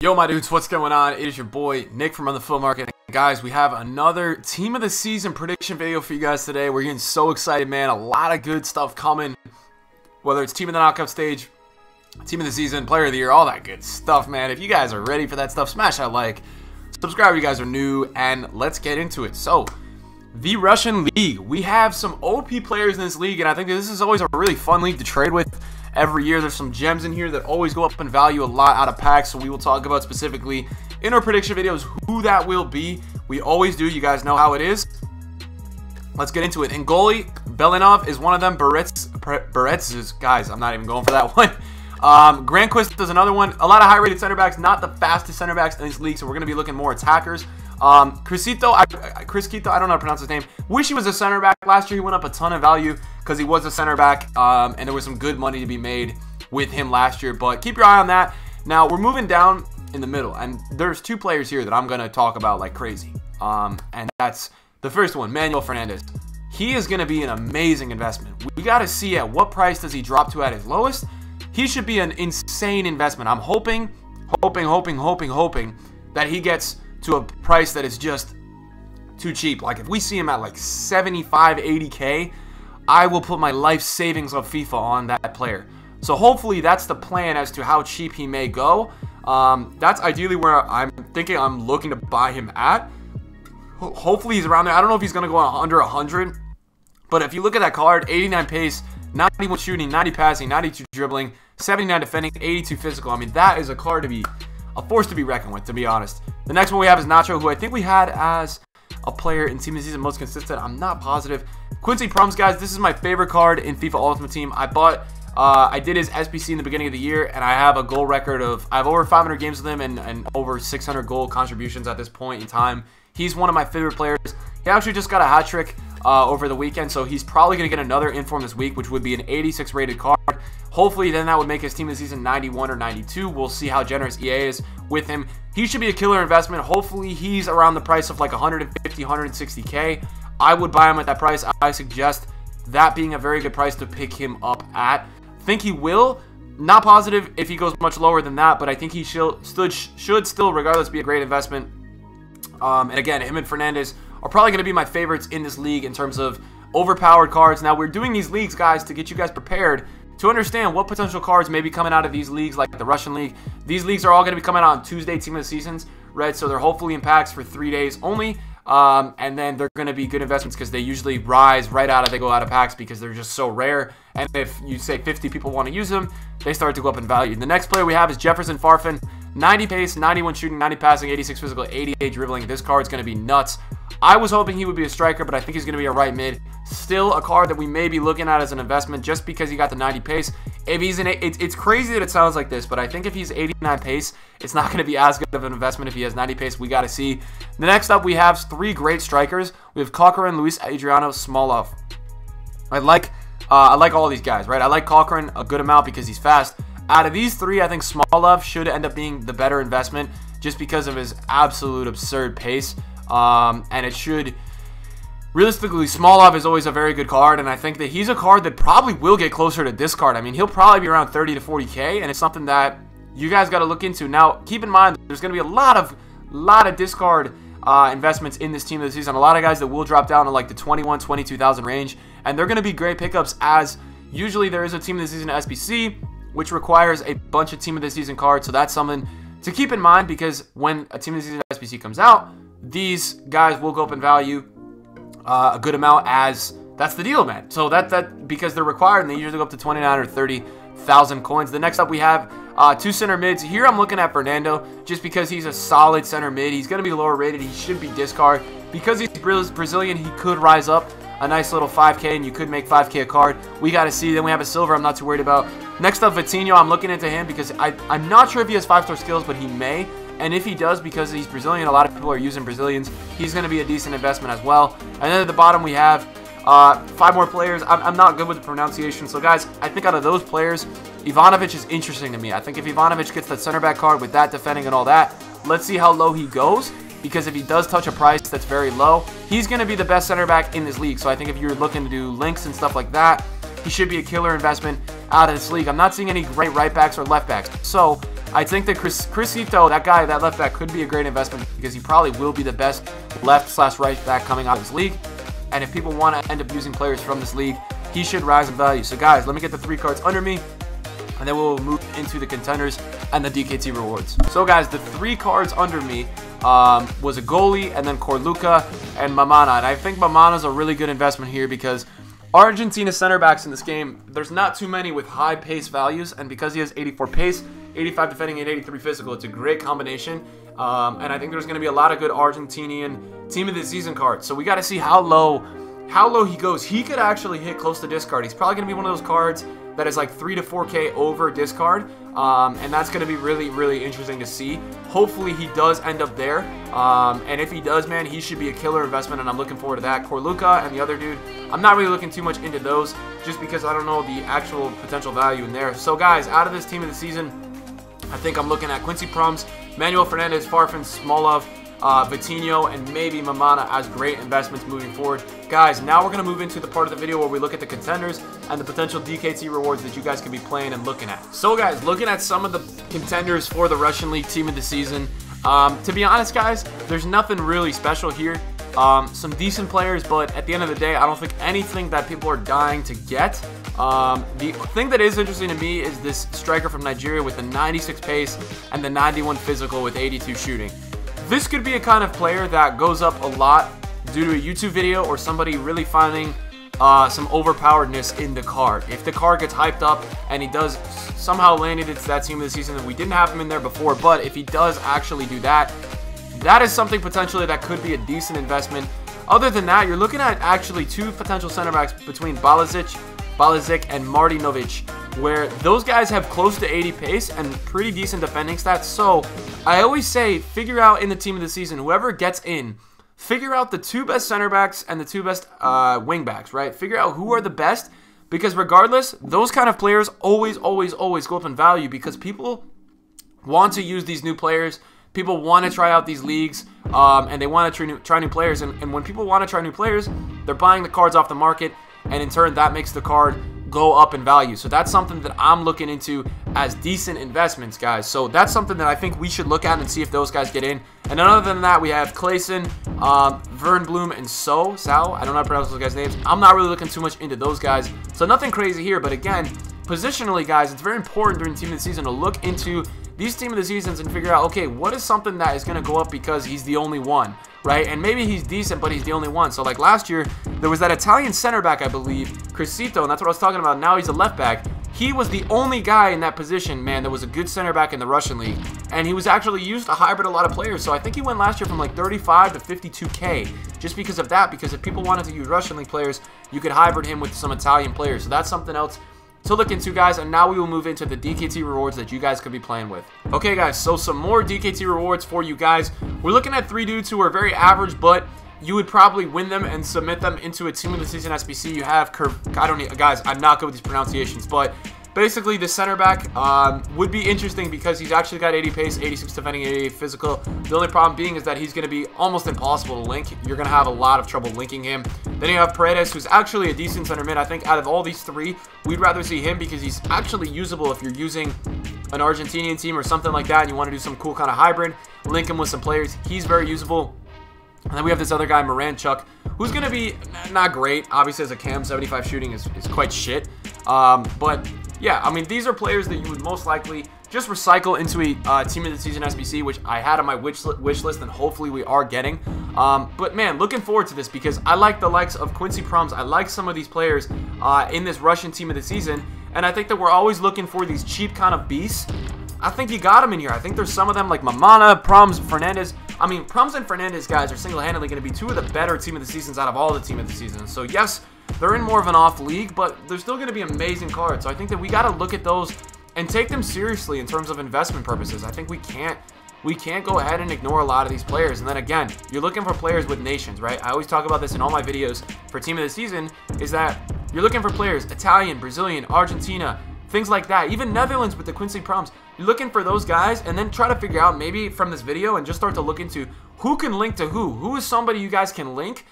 Yo, my dudes, what's going on? It is your boy, Nick from On the Flip Market. Guys, we have another Team of the Season prediction video for you guys today. We're getting so excited, man. A lot of good stuff coming. Whether it's Team of the Knockout Stage, Team of the Season, Player of the Year, all that good stuff, man. If you guys are ready for that stuff, smash that like. Subscribe if you guys are new, and let's get into it. So, the Russian League. We have some OP players in this league, and I think this is always a really fun league to trade with. Every year, there's some gems in here that always go up in value a lot out of packs, so we will talk about specifically in our prediction videos who that will be. We always do. You guys know how it is. Let's get into it. In goalie, Belinov is one of them. Barretz, guys, I'm not even going for that one. Granquist is another one. A lot of high-rated center backs, not the fastest center backs in this league, so we're going to be looking more attackers. Crisito, I don't know how to pronounce his name. Wish he was a center back. Last year he went up a ton of value because he was a center back, and there was some good money to be made with him last year. But keep your eye on that. Now we're moving down in the middle, and there's two players here that I'm gonna talk about like crazy. And that's the first one, Manuel Fernandez. He is gonna be an amazing investment. We got to see at what price does he drop to at his lowest. He should be an insane investment. I'm hoping that he gets to a price that is just too cheap. Like if we see him at like 75, 80K, I will put my life savings of FIFA on that player. So hopefully that's the plan as to how cheap he may go. That's ideally where I'm thinking I'm looking to buy him at. Hopefully he's around there. I don't know if he's going to go under 100. But if you look at that card, 89 pace, 91 shooting, 90 passing, 92 dribbling, 79 defending, 82 physical. I mean, that is a card to be a force to be reckoned with, to be honest. The next one we have is Nacho, who I think we had as a player in Team of the Season most consistent. I'm not positive. Quincy Promes, guys, this is my favorite card in FIFA Ultimate Team. I did his SBC in the beginning of the year, and I have a goal record of, I have over 500 games with him and over 600 goal contributions at this point in time. He's one of my favorite players. He actually just got a hat trick over the weekend, so he's probably going to get another inform this week, which would be an 86 rated card. Hopefully, then that would make his Team of the Season 91 or 92. We'll see how generous EA is with him. He should be a killer investment. Hopefully, he's around the price of like 150, 160K. I would buy him at that price. I suggest that being a very good price to pick him up at. Think he will. Not positive if he goes much lower than that, but I think he should still, regardless, be a great investment. And again, him and Fernandez are probably going to be my favorites in this league in terms of overpowered cards. Now, we're doing these leagues, guys, to get you guys prepared to understand what potential cards may be coming out of these leagues, like the Russian League. These leagues are all going to be coming out on Tuesday, Team of the Seasons, right? So they're hopefully in packs for 3 days only. And then they're going to be good investments because they usually rise right out of, they go out of packs because they're just so rare. And if you say 50 people want to use them, they start to go up in value. The next player we have is Jefferson Farfan. 90 pace, 91 shooting, 90 passing, 86 physical, 88 dribbling. This card's going to be nuts. I was hoping he would be a striker, but I think he's going to be a right mid. Still a card that we may be looking at as an investment just because he got the 90 pace. If he's in it's crazy that it sounds like this, but I think if he's 89 pace, it's not going to be as good of an investment if he has 90 pace. We got to see. The next up, we have three great strikers. We have Cochran, Luis Adriano, Smolov. I like all these guys, right? I like Cochran a good amount because he's fast. Out of these three, I think Smolov should end up being the better investment just because of his absolute absurd pace. And it should, realistically, Smolov is always a very good card, and I think that he's a card that probably will get closer to discard. I mean, he'll probably be around 30 to 40K, and it's something that you guys got to look into. Now, keep in mind, there's going to be a lot of discard investments in this Team of the Season. A lot of guys that will drop down to like the 21, 22,000 range, and they're going to be great pickups, as usually there is a Team of the Season SBC, which requires a bunch of Team of the Season cards, so that's something to keep in mind, because when a Team of the Season SBC comes out, these guys will go up in value a good amount, as that's the deal, man. So that because they're required, and they usually go up to 29 or 30,000 coins. The next up we have two center mids. Here I'm looking at Fernando just because he's a solid center mid. He's going to be lower rated. He should be discard. Because he's Brazilian, he could rise up a nice little 5K, and you could make 5K a card. We got to see. Then we have a silver I'm not too worried about. Next up, Vitinho. I'm looking into him because I'm not sure if he has 5-star skills, but he may. And if he does, because he's Brazilian, a lot of people are using Brazilians, he's going to be a decent investment as well. And then at the bottom, we have 5 more players. I'm not good with the pronunciation. So, guys, I think out of those players, Ivanovic is interesting to me. I think if Ivanovic gets that center back card with that defending and all that, let's see how low he goes. Because if he does touch a price that's very low, he's going to be the best center back in this league. So I think if you're looking to do links and stuff like that, he should be a killer investment out of this league. I'm not seeing any great right backs or left backs. So I think that Crisito, that guy, that left back, could be a great investment because he probably will be the best left/right back coming out of this league. And if people want to end up using players from this league, he should rise in value. So guys, let me get the 3 cards under me, and then we'll move into the contenders and the DKT rewards. So guys, the 3 cards under me was a goalie, and then Corluka and Mamana. And I think Mamana's a really good investment here because Argentina center backs in this game, there's not too many with high pace values, and because he has 84 pace, 85 defending, and 83 physical, it's a great combination. And I think there's going to be a lot of good Argentinian team of the season cards. So we got to see how low he goes. He could actually hit close to discard. He's probably going to be one of those cards that is like 3 to 4K over discard, and that's going to be really, really interesting to see. Hopefully he does end up there, and if he does, man, he should be a killer investment, and I'm looking forward to that. Corluka and the other dude, I'm not really looking too much into those just because I don't know the actual potential value in there. So guys, out of this team of the season, I think I'm looking at Quincy Promes, Manuel Fernandez, Farfan, Smolov, Vitinho, and maybe Mamana as great investments moving forward. Guys, now we're going to move into the part of the video where we look at the contenders and the potential DKT rewards that you guys can be playing and looking at. So guys, looking at some of the contenders for the Russian League team of the season, to be honest guys, there's nothing really special here. Some decent players, but at the end of the day, I don't think anything that people are dying to get. The thing that is interesting to me is this striker from Nigeria with the 96 pace and the 91 physical with 82 shooting. This could be a kind of player that goes up a lot due to a YouTube video or somebody really finding some overpoweredness in the card. If the card gets hyped up and he does somehow land it into that team of the season, that we didn't have him in there before, but if he does actually do that, that is something potentially that could be a decent investment. Other than that, you're looking at actually 2 potential center backs between Balazic and Martinovic, where those guys have close to 80 pace and pretty decent defending stats. So I always say, figure out in the team of the season, whoever gets in, figure out the 2 best center backs and the 2 best wing backs, right? Figure out who are the best, because regardless, those kind of players always go up in value because people want to use these new players. People want to try out these leagues, and they want to try new players. And when people want to try new players, they're buying the cards off the market, and in turn, that makes the card go up in value. So that's something that I'm looking into as decent investments, guys. So that's something that I think we should look at and see if those guys get in. And then other than that, we have Clayson, Vernbloom, and Sal. I don't know how to pronounce those guys' names. I'm not really looking too much into those guys. So nothing crazy here. But again, positionally, guys, it's very important during team of the season to look into these team of the seasons and figure out, okay, what is something that is going to go up because he's the only one, right? And maybe he's decent, but he's the only one. So like last year, there was that Italian center back, I believe, Crisito, and that's what I was talking about. Now he's a left back. He was the only guy in that position, man, that was a good center back in the Russian League. And he was actually used to hybrid a lot of players. So I think he went last year from like 35 to 52K just because of that. Because if people wanted to use Russian League players, you could hybrid him with some Italian players. So that's something else to look into, guys. And now we will move into the DKT rewards that you guys could be playing with. Okay, guys, so some more DKT rewards for you guys. We're looking at 3 dudes who are very average, but you would probably win them and submit them into a team of the season SBC. You have guys, I'm not good with these pronunciations, but basically the center back would be interesting because he's actually got 80 pace, 86 defending, 88 physical. The only problem being is that he's going to be almost impossible to link. You're going to have a lot of trouble linking him. Then you have Paredes, who's actually a decent center mid. I think out of all these 3, we'd rather see him because he's actually usable if you're using an Argentinian team or something like that and you want to do some cool kind of hybrid. Link him with some players. He's very usable. And then we have this other guy, Moranchuk, who's going to be not great. Obviously, as a cam, 75 shooting is quite shit. But, yeah, I mean, these are players that you would most likely just recycle into a Team of the Season SBC, which I had on my wish list, and hopefully we are getting. But, man, looking forward to this because I like the likes of Quincy Promes. I like some of these players in this Russian Team of the Season, and I think that we're always looking for these cheap kind of beasts. I think you got them in here. I think there's some of them like Mamana, Promes, Fernandez. I mean, Promes and Fernandez, guys, are single-handedly going to be 2 of the better Team of the Seasons out of all the Team of the Seasons. So, yes, they're in more of an off league, but they're still going to be amazing cards. So I think that we got to look at those and take them seriously in terms of investment purposes. I think we can't go ahead and ignore a lot of these players. And then again, you're looking for players with nations, right? I always talk about this in all my videos for Team of the Season, is that you're looking for players, Italian, Brazilian, Argentina, things like that. Even Netherlands with the Quincy Promes. You're looking for those guys and then try to figure out maybe from this video and just start to look into who can link to who. Who is somebody you guys can link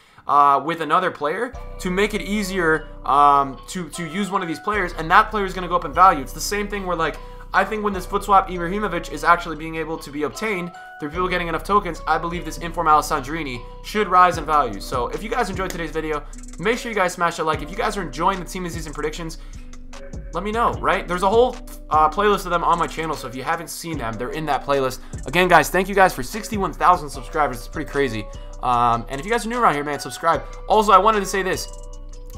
with another player to make it easier to use one of these players, and that player is going to go up in value. It's the same thing where, like, I think when this foot swap Ibrahimovic is actually being able to be obtained through people getting enough tokens, I believe this Inform Alessandrini should rise in value. So if you guys enjoyed today's video, make sure you guys smash a like. If you guys are enjoying the team of the season predictions, let me know, right? There's a whole playlist of them on my channel, so if you haven't seen them, they're in that playlist. Again, guys, thank you guys for 61,000 subscribers. It's pretty crazy. And if you guys are new around here, man, subscribe. Also, I wanted to say this.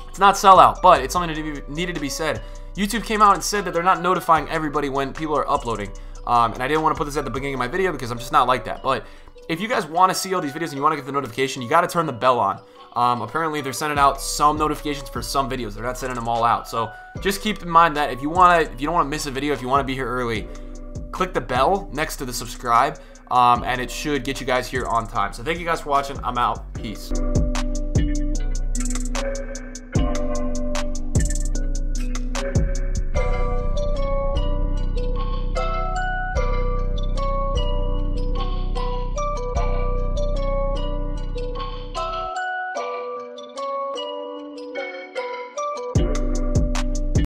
It's not sellout, but it's something that needed to be said. YouTube came out and said that they're not notifying everybody when people are uploading. And I didn't want to put this at the beginning of my video because I'm just not like that. But if you guys want to see all these videos and you want to get the notification, you got to turn the bell on. Apparently, they're sending out some notifications for some videos. They're not sending them all out. So just keep in mind that if you don't want to miss a video, if you want to be here early, click the bell next to the subscribe, and it should get you guys here on time. So thank you guys for watching. I'm out. Peace.